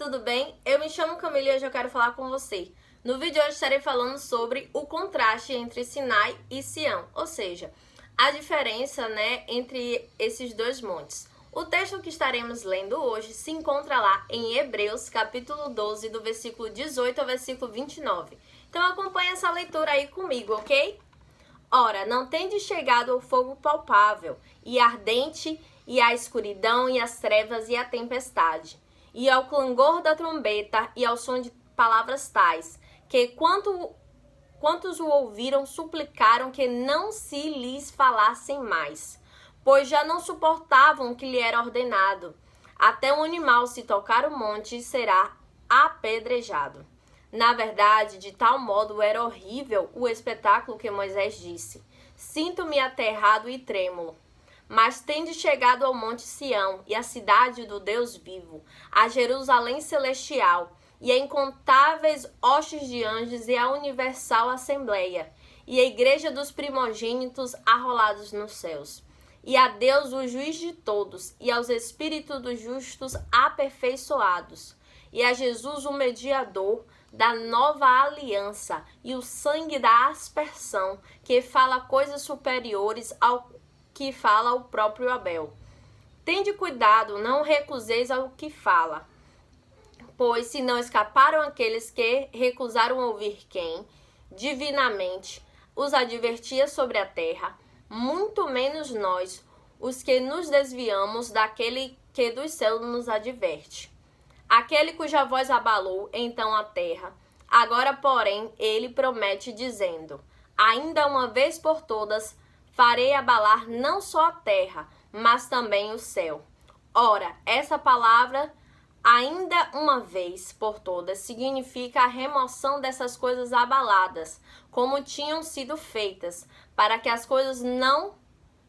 tudo bem? Eu me chamo Camila e hoje eu quero falar com você. No vídeo de hoje estarei falando sobre o contraste entre Sinai e Sião, ou seja, a diferença, entre esses dois montes. O texto que estaremos lendo hoje se encontra lá em Hebreus, capítulo 12, do versículo 18 ao versículo 29. Então acompanhe essa leitura aí comigo, ok? Ora, não tendes chegado ao fogo palpável e ardente, e à escuridão, e às trevas, e à tempestade, e ao clangor da trombeta, e ao som de palavras tais, que quantos o ouviram suplicaram que não se lhes falassem mais, pois já não suportavam o que lhe era ordenado. Até um animal, se tocar o monte, será apedrejado. Na verdade, de tal modo era horrível o espetáculo que Moisés disse: sinto-me aterrado e trêmulo. Mas tende chegado ao monte Sião, e à cidade do Deus vivo, a Jerusalém celestial, e a incontáveis hostes de anjos, e a universal assembleia, e a igreja dos primogênitos arrolados nos céus. E a Deus, o juiz de todos, e aos espíritos dos justos aperfeiçoados, e a Jesus, o mediador da nova aliança, e o sangue da aspersão, que fala coisas superiores ao que fala o próprio Abel. Tende cuidado, não recuseis ao que fala, pois se não escaparam aqueles que recusaram ouvir quem, divinamente, os advertia sobre a terra, muito menos nós, os que nos desviamos daquele que dos céus nos adverte. Aquele cuja voz abalou então a terra, agora, porém, ele promete, dizendo: ainda uma vez por todas farei abalar não só a terra, mas também o céu. Ora, essa palavra, ainda uma vez por todas, significa a remoção dessas coisas abaladas, como tinham sido feitas, para que as coisas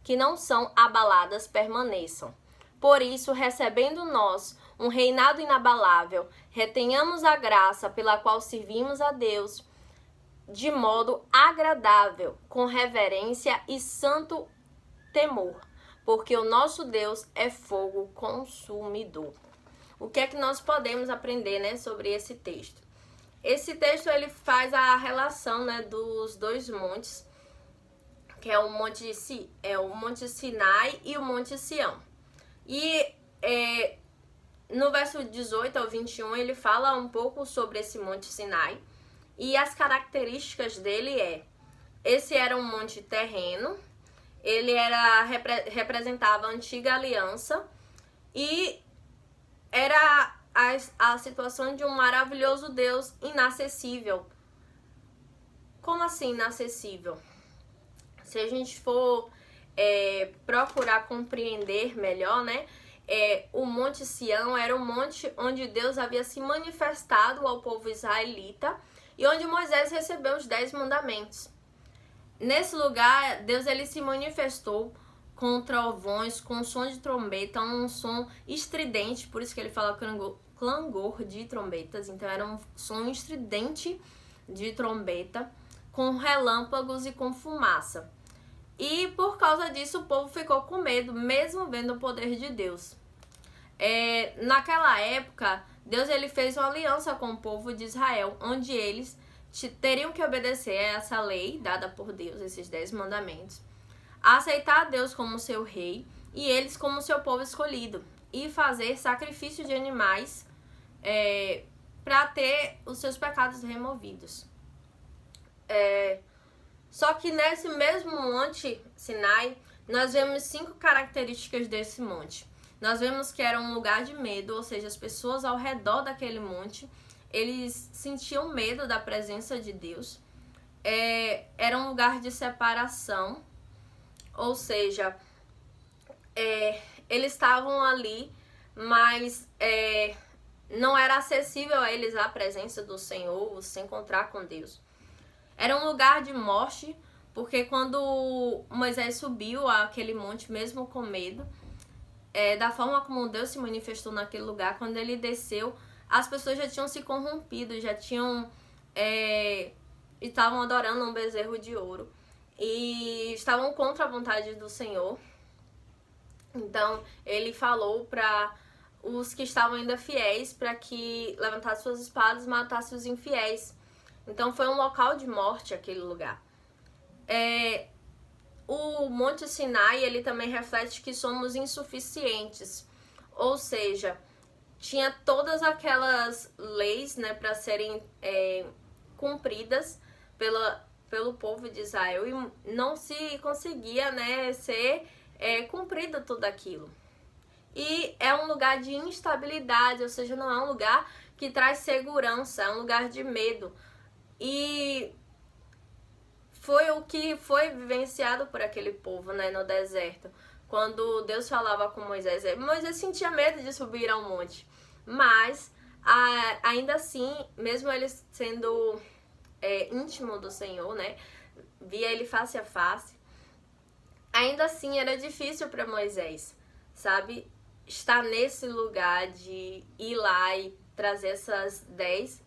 que não são abaladas permaneçam. Por isso, recebendo nós um reinado inabalável, retenhamos a graça pela qual servimos a Deus de modo agradável, com reverência e santo temor, porque o nosso Deus é fogo consumidor. O que é que nós podemos aprender, sobre esse texto? Esse texto ele faz a relação, dos dois montes, que é o Monte Sinai e o Monte Sião. E no verso 18 ao 21 ele fala um pouco sobre esse Monte Sinai. E as características dele esse era um monte terreno, ele representava a antiga aliança e era a situação de um maravilhoso Deus inacessível. Como assim inacessível? Se a gente for procurar compreender melhor, o Monte Sião era um monte onde Deus havia se manifestado ao povo israelita e onde Moisés recebeu os 10 mandamentos. Nesse lugar, Deus ele se manifestou com trovões, com som de trombeta, um som estridente, por isso que ele fala clangor de trombetas, então era um som estridente de trombeta, com relâmpagos e com fumaça. E por causa disso o povo ficou com medo, mesmo vendo o poder de Deus. Naquela época, Deus ele fez uma aliança com o povo de Israel, onde eles teriam que obedecer a essa lei dada por Deus, esses 10 mandamentos, aceitar Deus como seu rei e eles como seu povo escolhido, e fazer sacrifício de animais para ter os seus pecados removidos. Só que nesse mesmo monte Sinai, nós vemos 5 características desse monte. Nós vemos que era um lugar de medo, ou seja, as pessoas ao redor daquele monte, eles sentiam medo da presença de Deus. Era um lugar de separação, ou seja, eles estavam ali, mas não era acessível a eles a presença do Senhor, se encontrar com Deus. Era um lugar de morte, porque quando Moisés subiu àquele monte, mesmo com medo, da forma como Deus se manifestou naquele lugar, quando ele desceu, as pessoas já tinham se corrompido, já tinham estavam adorando um bezerro de ouro e estavam contra a vontade do Senhor. Então ele falou para os que estavam ainda fiéis para que levantassem suas espadas e matassem os infiéis. Então foi um local de morte aquele lugar. O Monte Sinai, ele também reflete que somos insuficientes, ou seja, tinha todas aquelas leis, né, para serem cumpridas pelo povo de Israel e não se conseguia, né, ser cumprido tudo aquilo. E é um lugar de instabilidade, ou seja, não é um lugar que traz segurança, é um lugar de medo. E foi o que foi vivenciado por aquele povo, né, no deserto. Quando Deus falava com Moisés, Moisés sentia medo de subir ao monte. Mas, ainda assim, mesmo ele sendo íntimo do Senhor, né, via ele face a face, ainda assim era difícil para Moisés, sabe, estar nesse lugar de ir lá e trazer essas 10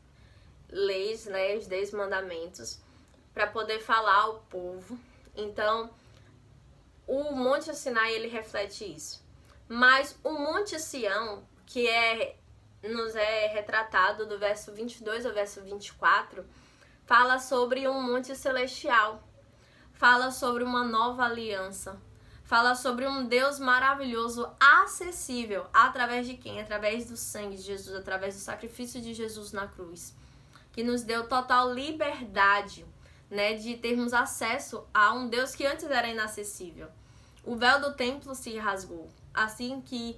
leis, né, os 10 mandamentos, para poder falar ao povo. Então, o Monte Sinai, ele reflete isso. Mas o Monte Sião, que nos é retratado do verso 22 ao verso 24, fala sobre um monte celestial, fala sobre uma nova aliança, fala sobre um Deus maravilhoso, acessível, através de quem? Através do sangue de Jesus, através do sacrifício de Jesus na cruz, que nos deu total liberdade, né, de termos acesso a um Deus que antes era inacessível. O véu do templo se rasgou. Assim que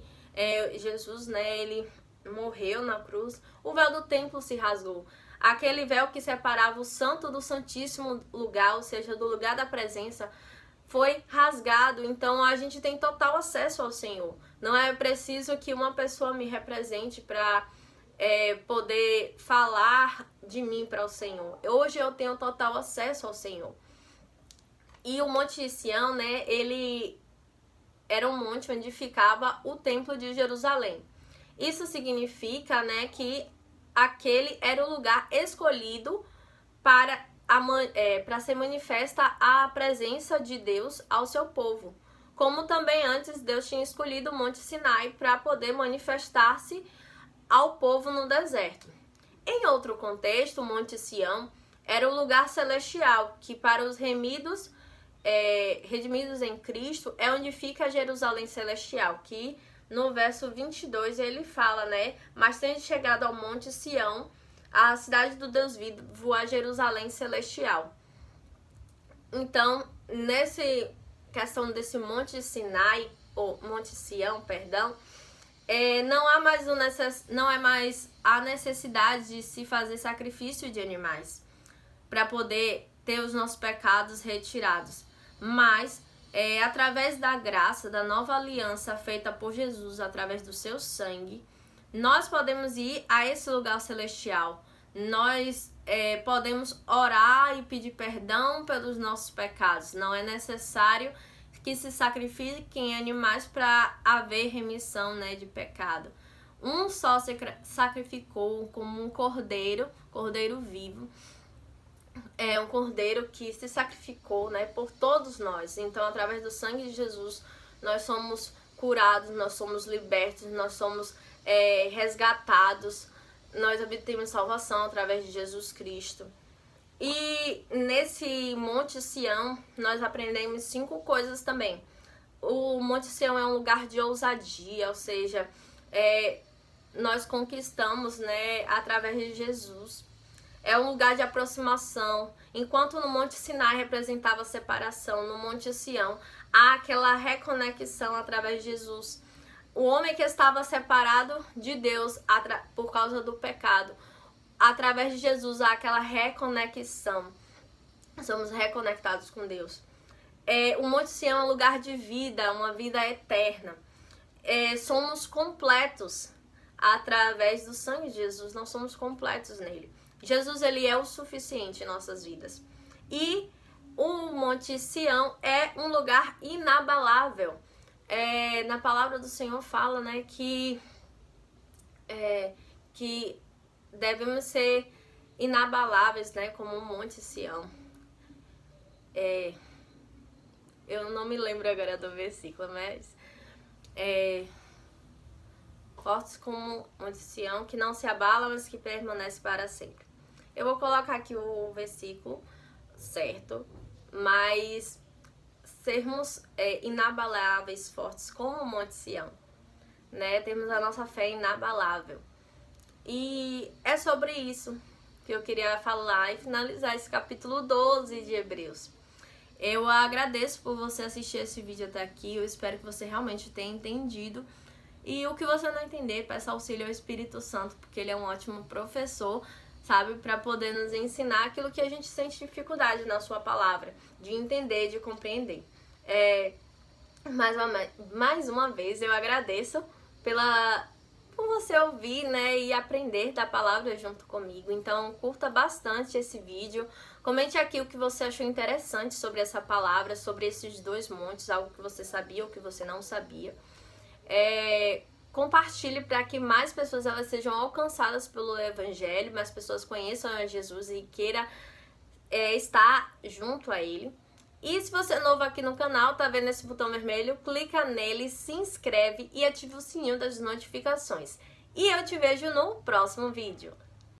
Jesus, né, ele morreu na cruz, o véu do templo se rasgou. Aquele véu que separava o santo do santíssimo lugar, ou seja, do lugar da presença, foi rasgado. Então a gente tem total acesso ao Senhor. Não é preciso que uma pessoa me represente para poder falar de mim para o Senhor. Hoje eu tenho total acesso ao Senhor. E o Monte Sião, né, ele era um monte onde ficava o Templo de Jerusalém. Isso significa, né, que aquele era o lugar escolhido para ser manifesta a presença de Deus ao seu povo. Como também antes Deus tinha escolhido o Monte Sinai para poder manifestar-se ao povo no deserto. Em outro contexto, o Monte Sião era o lugar celestial, que para os redimidos em Cristo é onde fica Jerusalém celestial, que no verso 22 ele fala, né, mas tendo chegado ao Monte Sião, a cidade do Deus vivo, a Jerusalém celestial. Então, nessa questão desse Monte Sinai, ou Monte Sião, perdão, não é mais a necessidade de se fazer sacrifício de animais para poder ter os nossos pecados retirados, mas através da graça, da nova aliança feita por Jesus, através do seu sangue, nós podemos ir a esse lugar celestial. Nós podemos orar e pedir perdão pelos nossos pecados. Não é necessário que se sacrifiquem animais para haver remissão, né, de pecado. Um só se sacrificou como um cordeiro vivo. É um cordeiro que se sacrificou, né, por todos nós. Então, através do sangue de Jesus, nós somos curados, nós somos libertos, nós somos resgatados, nós obtemos salvação através de Jesus Cristo. E nesse Monte Sião, nós aprendemos 5 coisas também. O Monte Sião é um lugar de ousadia, ou seja, nós conquistamos, né, através de Jesus. É um lugar de aproximação. Enquanto no Monte Sinai representava separação, no Monte Sião há aquela reconexão através de Jesus. O homem que estava separado de Deus por causa do pecado, através de Jesus há aquela reconexão. Somos reconectados com Deus. O Monte Sião é um lugar de vida, uma vida eterna. Somos completos através do sangue de Jesus. Nós somos completos nele. Jesus, ele é o suficiente em nossas vidas. E o Monte Sião é um lugar inabalável. Na palavra do Senhor fala, né, que devemos ser inabaláveis, né, como o Monte Sião. Eu não me lembro agora do versículo, mas fortes como o Monte Sião, que não se abala, mas que permanece para sempre. Eu vou colocar aqui o versículo certo, mas sermos inabaláveis, fortes como o Monte Sião, né? Temos a nossa fé inabalável. E é sobre isso que eu queria falar e finalizar esse capítulo 12 de Hebreus. Eu agradeço por você assistir esse vídeo até aqui, eu espero que você realmente tenha entendido. E o que você não entender, peça auxílio ao Espírito Santo, porque ele é um ótimo professor, sabe? Para poder nos ensinar aquilo que a gente sente dificuldade na sua palavra, de entender, de compreender. Mais uma vez, eu agradeço por você ouvir, né, e aprender da palavra junto comigo. Então, curta bastante esse vídeo. Comente aqui o que você achou interessante sobre essa palavra, sobre esses dois montes, algo que você sabia ou que você não sabia. Compartilhe para que mais pessoas elas sejam alcançadas pelo Evangelho, mais pessoas conheçam a Jesus e queira estar junto a Ele. E se você é novo aqui no canal, tá vendo esse botão vermelho? Clica nele, se inscreve e ativa o sininho das notificações. E eu te vejo no próximo vídeo.